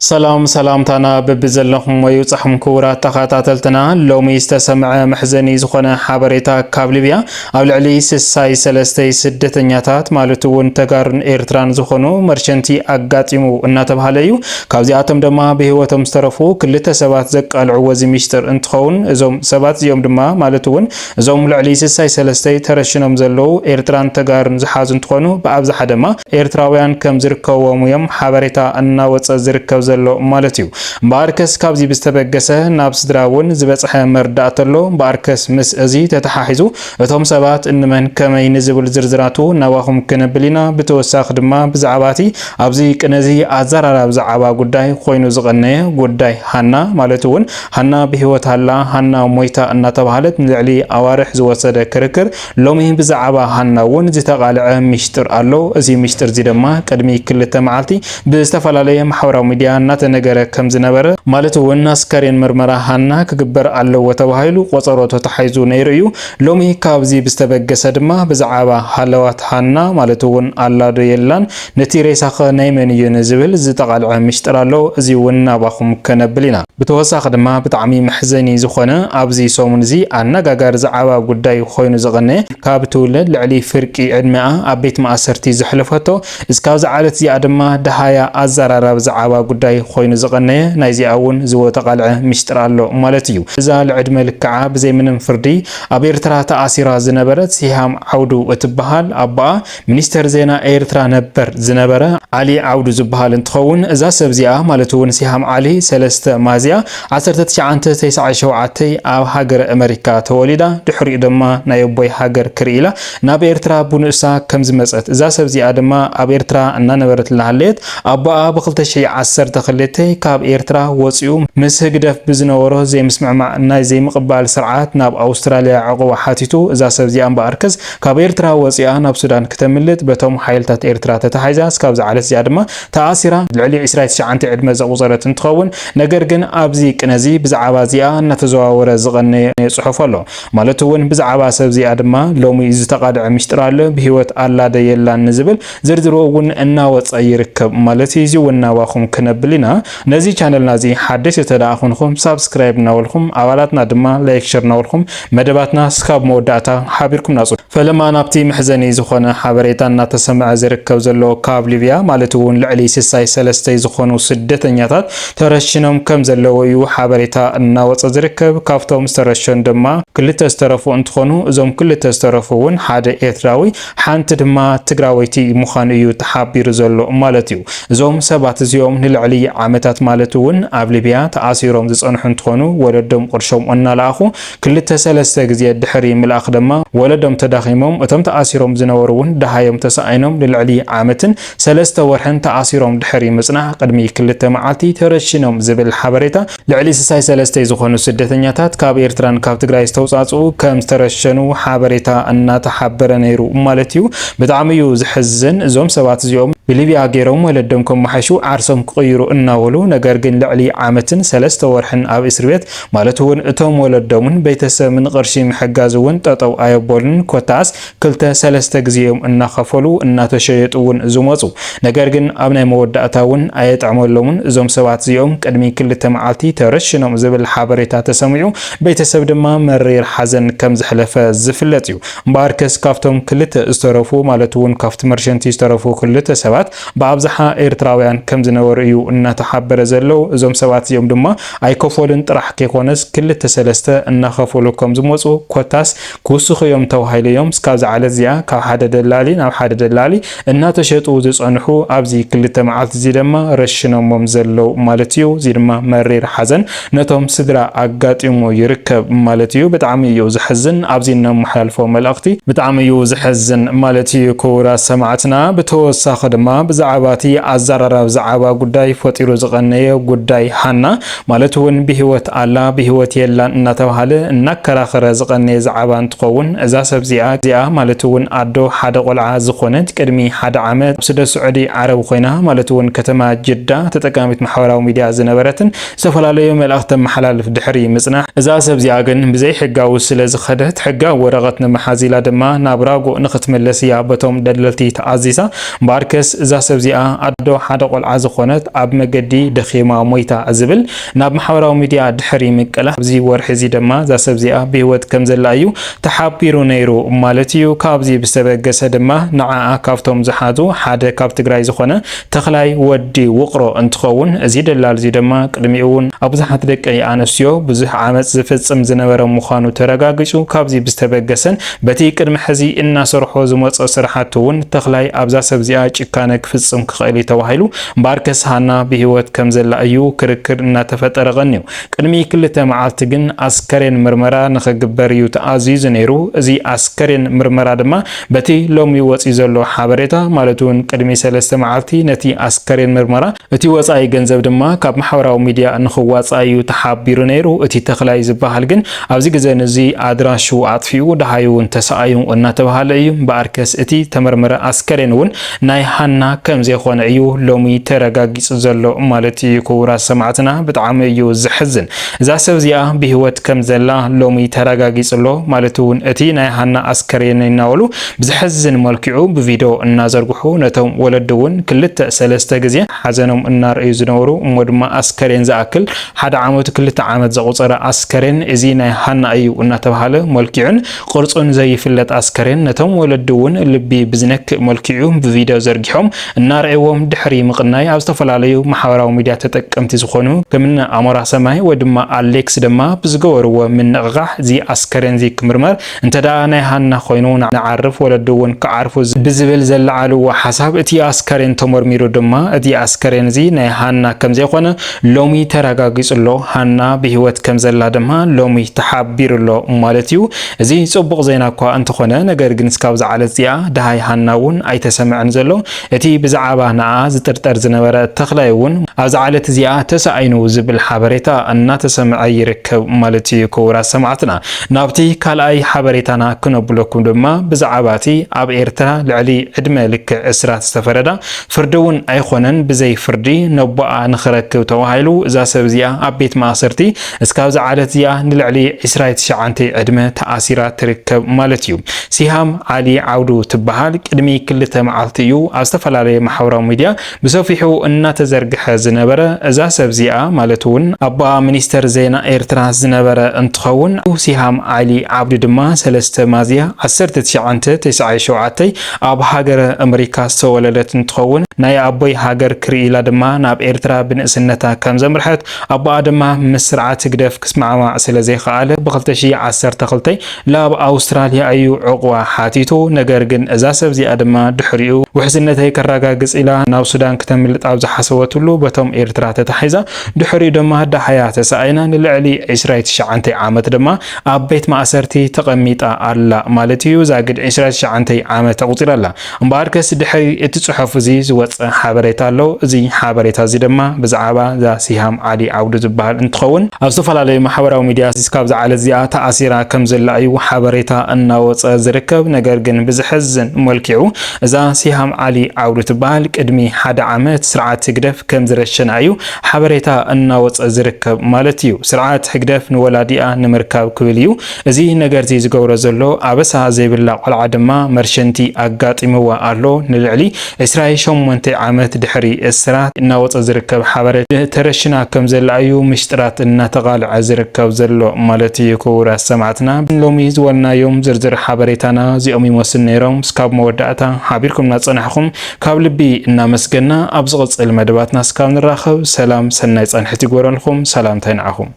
سلام تانا ببزلنكم ويوصحكم كورات تخاتاتلتنا لومي استسمع محزني زخونه حبريتا كاب ليبيا او لعلي سساي سلستي سدتنياتات مالتون تغارن ايرتران زخونو مرشنتي اغاطيمو እናተባሃለዩ ካብዚአቶም ድማ በህይወቶም ዝተረፉ ክልተ ሰባት ዘቃልዑ ወዚ ሚስጥር እንትኸውን እዞም ሰባት እዚኦም ድማ ማለትውን እዞም ልዕሊ ስሳይ ሰለስተይ ተረሽኖም ዘለው ኤርትራን ተጋርን ዝሓዙ እንትኾኑ በአብዛሓ ድማ ኤርትራውያን ከም ዝርከብዎም እዮም ሓበሬታ እናወፀ ዝርከብ ዘሎ ማለት እዩ ባርከስ ካብዚ ብዝተበገሰ ናብ ስድራውን ዝበጽሐ መርዳእተሎ ባርከስ ምስ እዚ ተተሓሒዙ እቶም ሰባት እንመን ከመይ ንዝብል ዝርዝራቱ ናባኹም ከነብሊና ብተወሳኺ ድማ ብዛዕባቲ ኣብዚ ቅነዚ ኣዘራራብ ዛዕባ ጉዳይ ኮይኑ ዝቐነየ ጉዳይ ሃና ማለትውን ሃና ብህይወት ሃላ ሃና ሞይታ እናተባሃለት ንልዕሊ ኣዋርሕ ዝወሰደ ክርክር ሎሚ ብዛዕባ ሃናውን ዝተቃልዐ ሚስጥር ኣሎ እዚ ሚስጥር እዚ ድማ ቅድሚ ክልተ መዓልቲ ብዝተፈላለየ ማሕበራዊ ሚድያ እናተነገረ ከም ዝነበረ ማለትውን ኣስከሬን ምርመራ ሃና ክግበር ኣለዎ ተባሂሉ ቆፀሮቶ ተሓይዙ ነይሩ እዩ ሎሚ ካብዚ ብዝተበገሰ ድማ ብዛዕባ ሃለዋት ሃና ማለትውን ኣላዶ የላን ነቲ ሬሳኸ ናይ መን እዩ ንዝብል ዝተቃልዐ ሚስጥር ኣሎ እዚ እውን ናባኹም ከነብሊና ብተወሳኺ ድማ ብጣዕሚ መሕዘኒ ዝኾነ ኣብዚ ሰሙን እዚ ኣነጋጋሪ ዛዕባ ጉዳይ ኮይኑ ዝቐነየ ካብ ትውለድ ልዕሊ ፍርቂ ዕድሚኣ ኣብ ቤት ማእሰርቲ ዝሕለፈቶ እስካብ ዝዓለት እዚኣ ድማ ደሃያ ኣዘራራብ ዛዕባ ጉዳይ ኮይኑ ዝቐነየ ናይዚኣ እውን ዝተቃልዐ ሚስጥር ኣሎ ማለት እዩ እዛ ልዕድመ ልክዓ ብዘይ ምንም ፍርዲ ኣብ ኤርትራ ተኣሲራ ዝነበረት ሲሃም ዓውዱ እትበሃል ኣባኣ ሚኒስተር ዜና ኤርትራ ነበር ዝነበረ ዓሊ ዓውዱ ዝበሃል እንትኸውን እዛ ሰብ እዚኣ ማለት እውን ሲሃም ዓሊ 3 ማዝያ 1997 ኣብ ሃገር ኣሜሪካ ተወሊዳ ድሕሪኡ ድማ ናይ ኣቦይ ሃገር ክርኢላ ናብ ኤርትራ ቡንእሳ ከም ዝመፀት እዛ ሰብ እዚኣ ድማ ኣብ ኤርትራ እናነበረት ለሃለየት ኣባኣ ብ2012 ካብ ኤርትራ ወፂኡ ምስ ህግደፍ ብዝነበሮ ዘይምስምዕማዕ ናይ ዘይምቕባል ስርዓት ናብ ኣውስትራልያ ዕቁባ ሓቲቱ እዛ ሰብ እዚኣ እምበኣርከስ ካብ ኤርትራ ወፂኣ ናብ ሱዳን ክትምልጥ በቶም ሓይልታት ኤርትራ ተታሓይዛ እስካብ ዝዓለት እዚኣ ድማ ተኣሲራ ልዕሊ 29 ዕድመ ዘቁፀረት እንትኸውን ነገር ግን ኣብዚ ቅነዚ ብዛዕባ እዚኣ እናተዘዋወረ ዝቐነየ ጽሑፍ ኣሎ ማለት እውን ብዛዕባ ሰብ እዚኣ ድማ ሎሚ ዝተቃልዐ ሚስጥር ኣሎ ብህይወት ኣላደ የላን ንዝብል ዝርዝሩ እውን እናወፀ ይርከብ ማለት እዩ እዚ እውን ናባኹም ከነብሊና ነዚ ቻነልና እዚ ሓድሽ ተዳእኹንኩም ሳብስክራይብ ናወልኩም አባላትና ድማ ላይክ ሼር ናወልኩም መደባትና ስካብ መወዳእታ ሓቢርኩም ናጹ ፈለማ ናብቲ መሕዘኒ ዝኾነ ሓበሬታ እናተሰምዐ ዝርከብ ዘሎ ካብ ሊብያ ማለት እውን ልዕሊ 63 ዝኾኑ ስደተኛታት ተረሽኖም ከም ዘለዎ እዩ ሓበሬታ እናወፀ ዝርከብ ካብቶም ዝተረሸኑ ድማ ክልተ ዝተረፉ እንትኾኑ እዞም ክልተ ዝተረፉ እውን ሓደ ኤርትራዊ ሓንቲ ድማ ትግራወይቲ ምዃኑ እዩ ተሓቢሩ ዘሎ ማለት እዩ እዞም ሰባት እዚኦም ንልዕሊ ዓመታት ማለት እውን ኣብ ሊብያ ተኣሲሮም ዝጸንሑ እንትኾኑ ወለዶም ቁርሾም እናላኣኹ ክልተ 3 ግዜ ድሕሪ ምልኣኽ ድማ ወለዶም ተዳኺሞም እቶም ተኣሲሮም ዝነበሩ እውን ደሃዮም ተሰኣይኖም ንልዕሊ ዓመትን 3 ወርሕን ተኣሲሮም ድሕሪ ምጽናዕ ቅድሚ ክልተ መዓልቲ ተረሽኖም ዝብል ሓበሬታ ልዕሊ 63 ዝኾኑ ስደተኛታት ካብ ኤርትራን ካብ ትግራይ ዝተውጻጽኡ ከም ዝተረሸኑ ሓበሬታ እናተሓበረ ነይሩ ማለት እዩ ብጣዕሚ እዩ ዝሕዝን እዞም ሰባት እዚኦም ብሊብያ ገይሮም ወለዶም ከመሓሹ ዓርሶም ክቕይሩ እናወሉ ነገር ግን ልዕሊ ዓመትን 3 ወርሕን ኣብ እስር ቤት ማለት እውን እቶም ወለዶምን ቤተሰብን ቅርሺ ምሕጋዝ እውን ጠጠው ኣየበሉን ኮታስ 2-3 ግዜኦም እናኸፈሉ እናተሸየጡ እውን ዝመፁ ነገር ግን ኣብ ናይ መወዳእታ እውን ኣየጥዕመሎምን እዞም ሰባት እዚኦም ቅድሚ ክልተ መዓልቲ ተረሽኖም ዝብል ሓበሬታ ተሰሚዑ ቤተሰብ ድማ መሪር ሓዘን ከም ዝሕለፈ ዝፍለጥ እዩ እምበኣርከስ ካብቶም ክልተ ዝተረፉ ማለት እውን ካብቲ መርሸንቲ ዝተረፉ ክልተ ሰባት በአብዛሓ ኤርትራውያን ከም ዝነበሩ እዩ እናተሓበረ ዘለው እዞም ሰባት እዚኦም ድማ ኣይከፈሉን ጥራሕ ከይኮነስ 2-3 እናኸፈሉ ከም ዝመፁ ኮታስ ክውስኹ እዮም ተባሂሎም እስካብ ዝዓለት እዚኣ ካብ ሓደ ደላሊ ናብ ሓደ ደላሊ እናተሸጡ ዝጸንሑ ኣብዚ ክልተ መዓልቲ እዚ ድማ ረሽኖሞም ዘለው ማለት እዩ እዚ ድማ መሪር ሓዘን ነቶም ስድራ ኣጋጢሙ ይርከብ ማለት እዩ ብጣዕሚ እዩ ዝሕዝን ኣብዚ ነመሓላልፎ መልእኽቲ ብጣዕሚ እዩ ዝሕዝን ማለት እዩ ክቡራት ሰማዕትና ብተወሳኺ ድማ ብዛዕባቲ ኣዘራራብ ዛዕባ ጉዳይ ፈጢሩ ዝቐነየ ጉዳይ ሃና ማለት እውን ብህይወት ኣላ ብህይወት የላን እናተባሃለ እናከራኸረ ዝቐነየ ዛዕባ እንትኸውን እዛ ሰብ እዚኣ ማለት እውን ኣዶ ሓደ ቆልዓ ዝኾነት ቅድሚ ሓደ ዓመት ስደ ስዑዲ ዓረብ ኮይና ማለት እውን ከተማ ጅዳ ተጠቃሚት ማሕበራዊ ሚድያ ዝነበረትን ዝተፈላለዩ መልእኽቲ መሓላለፍ ድሕሪ ምጽናሕ እዛ ሰብ እዚኣ ግን ብዘይ ሕጊ ሕጋዊ ስለ ዝኸደት ሕጋዊ ወረቐት ንመሓዚላ ድማ ናብ ራጉእ ንኽትመለስ እያ በቶም ደለልቲ ተኣዚዛ እምበኣርከስ እዛ ሰብ እዚኣ ኣዶ ሓደ ቆልዓ ዝኾነት ኣብ መገዲ ደኺማ ሞይታ ዝብል ናብ ማሕበራዊ ሚድያ ድሕሪ ምቅላ ኣብዚ ወርሒ እዚ ድማ እዛ ሰብ እዚኣ ብሂወት ከም ዘላ እዩ ተሓቢሩ ነይሩ ማለት እዩ። ካብዚ ብዝተበገሰ ድማ ንዓኣ ካብቶም ዝሓዙ ሓደ ካብ ትግራይ ዝኾነ ተኽላይ ወዲ ውቕሮ እንትኸውን እዚ ደላል እዚ ድማ ቅድሚኡ እውን ኣብ ብዙሓት ደቂ ኣንስትዮ ብዙሕ ዓመፅ ዝፍፅም ዝነበረ ምዃኑ ተረጋጊፁ ካብዚ ብዝተበገሰን በቲ ቅድሚ ሕዚ እናሰርሖ ዝመፀ ስራሓቱ እውን ተኽላይ ኣብዛ ሰብ እዚኣ ጭካነ ክፍፅም ክኽእል እዩ ተባሂሉ እምበኣርከስ ሃና ብሂወት ከም ዘላ እዩ ክርክር እናተፈጠረ ቀኒዩ። ቅድሚ 2 መዓልቲ ግን ኣስከሬን ምርመራ ንኽግበር እዩ ተኣዚዙ ነይሩ። እዚ ኣስከሬን ምርመራ ድማ በቲ ሎሚ ወፂ ዘሎ ሓበሬታ ማለት እውን ቅድሚ 3 መዓልቲ ነቲ ኣስከሬን ምርመራ እቲ ወፃኢ ገንዘብ ድማ ካብ ማሕበራዊ ሚድያ ንኽዋፃእ እዩ ተሓቢሩ ነይሩ። እቲ ተኽላይ ዝበሃል ግን ኣብዚ ግዜ ነዚ ኣድራሹ ኣጥፊኡ ደሃዩ እውን ተሰኣዩ እናተባሃለ እዩ። እምበኣርከስ እቲ ተመርመረ ኣስከሬን እውን ናይ ሃና ከም ዘይኮነ እዩ ሎሚ ተረጋጊፁ ዘሎ ማለት እዩ። ክቡራት ሰማዕትና ብጣዕሚ እዩ ዝሕዝን። እዛ ሰብ እዚኣ ብሂወት ከም ዘላ ሎሚ ተረጋጊፅሎ ማለት እውን እቲ ናይ ሃና ኣስከሬን እናበሉ ብዝሕዝን መልክዑ ብቪድዮ እናዘርግሑ ነቶም ወለዲ እውን 2-3 ግዜ ሓዘኖም እናርአዩ ዝነበሩ እሞ ድማ ኣስከሬን ዝኣክል 1 ዓመት 2 ዓመት ዘቁፀረ ኣስከሬን እዚ ናይ ሃና እዩ እናተባሃለ መልክዑን ቅርጹን ዘይፍለጥ ኣስከሬን ነቶም ወለዲ እውን ልቢ ብዝነክእ መልክዑ ብቪድዮ ዘርጊሖም እናርአዎም ድሕሪ ምቕናይ ኣብ ዝተፈላለዩ ማሕበራዊ ሚድያ ተጠቀምቲ ዝኾኑ ከምነ ኣሞራ ሰማይ ወይ ድማ ኣሌክስ ድማ ብዝገበርዎ ምንቕቓሕ እዚ ኣስከሬን እዚ ክምርመር እንተደኣ ናይ ሃና ኮይኑ ንዓርፍ ወለዲ እውን ክዓርፉ ብዝብል ዘለዓልዎ ሓሳብ እቲ ኣስከሬን ተመርሚሩ ድማ እቲ ኣስከሬን እዚ ናይ ሃና ከም ዘይኮነ ሎሚ ተረጋጊፁሎ ሃና ብሂወት ከም ዘላ ድማ ሎሚ ተሓቢሩሎ ማለት እዩ። እዚ ጽቡቕ ዜና እኳ እንተኾነ ነገር ግን እስካብ ዝዓለት እዚኣ ደሃይ ሃና እውን ኣይተሰምዐን ዘሎ እቲ ብዛዕባ ንኣ ዝጥርጠር ዝነበረ ተኽላይ እውን ኣብ ዝዓለት እዚኣ ተሰኣይኑ ዝብል ሓበሬታ እናተሰምዐ ይርከብ ማለት እዩ። ክቡራት ሰማዕትና ናብቲ ካልኣይ ሓበሬታና ክነብለኩም ድማ ብዛዕባ እቲ ኣብ ኤርትራ ልዕሊ ዕድመ ልክዕ እስራት ዝተፈረዳ ፍርዲ እውን ኣይኮነን ብዘይ ፍርዲ ነቦኣ ንኽረክብ ተባሂሉ እዛ ሰብ እዚኣ ኣብ ቤት ማእሰርቲ እስካብ ዝዓለት እዚኣ ንልዕሊ 29 ዕድመ ተኣሲራ ትርከብ ማለት እዩ። ሲሃም ዓሊ ዓውዱ ትበሃል ቅድሚ 2 መዓልቲ እዩ ኣብ ዝተፈላለየ ማሕበራዊ ሚድያ ብሰፊሑ እናተዘርግሐ ዝነበረ እዛ ሰብ እዚኣ ማለት እውን ኣባ ሚኒስተር ዜና ኤርትራ ዝነበረ እንትኸውን ሲሃም ዓሊ ዓብዲ ድማ 3 ሚያዝያ 1997 ኣብ ሃገረ ኣሜሪካ ዝተወለደት እንትኸውን ናይ ኣቦይ ሃገር ክርኢላ ድማ ናብ ኤርትራ ብንእስነታ ከም ዘምርሐት ኣቦኣ ድማ ምስ ስርዓት ግደፍ ክስማዕማዕ ስለ ዘይከኣለ ብ2012 ናብ ኣውስትራልያ እዩ ዕቑባ ሓቲቱ። ነገር ግን እዛ ሰብ እዚኣ ድማ ድሕሪኡ ውሕስነተይ ከረጋግፅ ኢላ ናብ ሱዳን ክተምልጥ ኣብ ዝሓሰበትሉ በቶም ኤርትራ ተታሒዛ ድሕሪኡ ድማ ዳሕያ ተሰኣይና ንልዕሊ 29 ዓመት ድማ ኣብ ቤት ማእሰርቲ ተቐሚጣ ኣላ ማለት እዩ። ዛግድ 29 ዓመት ተቑፂራላ እምበኣርከስ ድሕሪ እቲ ጽሑፍ እዚ ዝወፅእ ሓበሬታ ኣሎ። እዚ ሓበሬታ እዚ ድማ ብዛዕባ እዛ ሲሃም ዓሊ ዓውዱ ዝበሃል እንትኸውን ኣብ ዝተፈላለዩ ማሕበራዊ ሚድያ እስካብ ዝዓለት እዚኣ ተኣሲራ ከም ዘላ እዩ ሓበሬታ እናወፀ ዝርከብ። ነገር ግን ብዝሕዝን መልክዑ እዛ ሲሃም ዓሊ ዓውዱ ትበሃል ቅድሚ 1 ዓመት ስርዓት ህግደፍ ከም ዝረሸና እዩ ሓበሬታ እናወፀ ዝርከብ ማለት እዩ። ስርዓት ህግደፍ ንወላዲኣ ንምርካብ ክብል እዩ እዚ ነገር እዚ ዝገብሮ ዘሎ ኣበሳ ዘይብላ ቆልዓ ድማ መርሸንቲ ኣጋጢምዋ ኣሎ ንልዕሊ 28 ዓመት ድሕሪ እስራት እናወፀ ዝርከብ ሓበሬታ ተረሽና ከም ዘላ እዩ ምሽጥራት እናተቃልዐ ዝርከብ ዘሎ ማለት እዩ። ክቡራት ሰማዕትና ሎሚ ዝወልናዮም ዝርዝር ሓበሬታና እዚኦም ይመስሉ ነይሮም። እስካብ መወዳእታ ሓቢርኩም ናፀናሕኩም ካብ ልቢ እናመስገና ኣብ ዝቕፅል መደባትና እስካብ ንራኸብ ሰላም ሰናይ ፀንሕቲ ይግበረልኩም። ሰላምታይ ንዓኹም።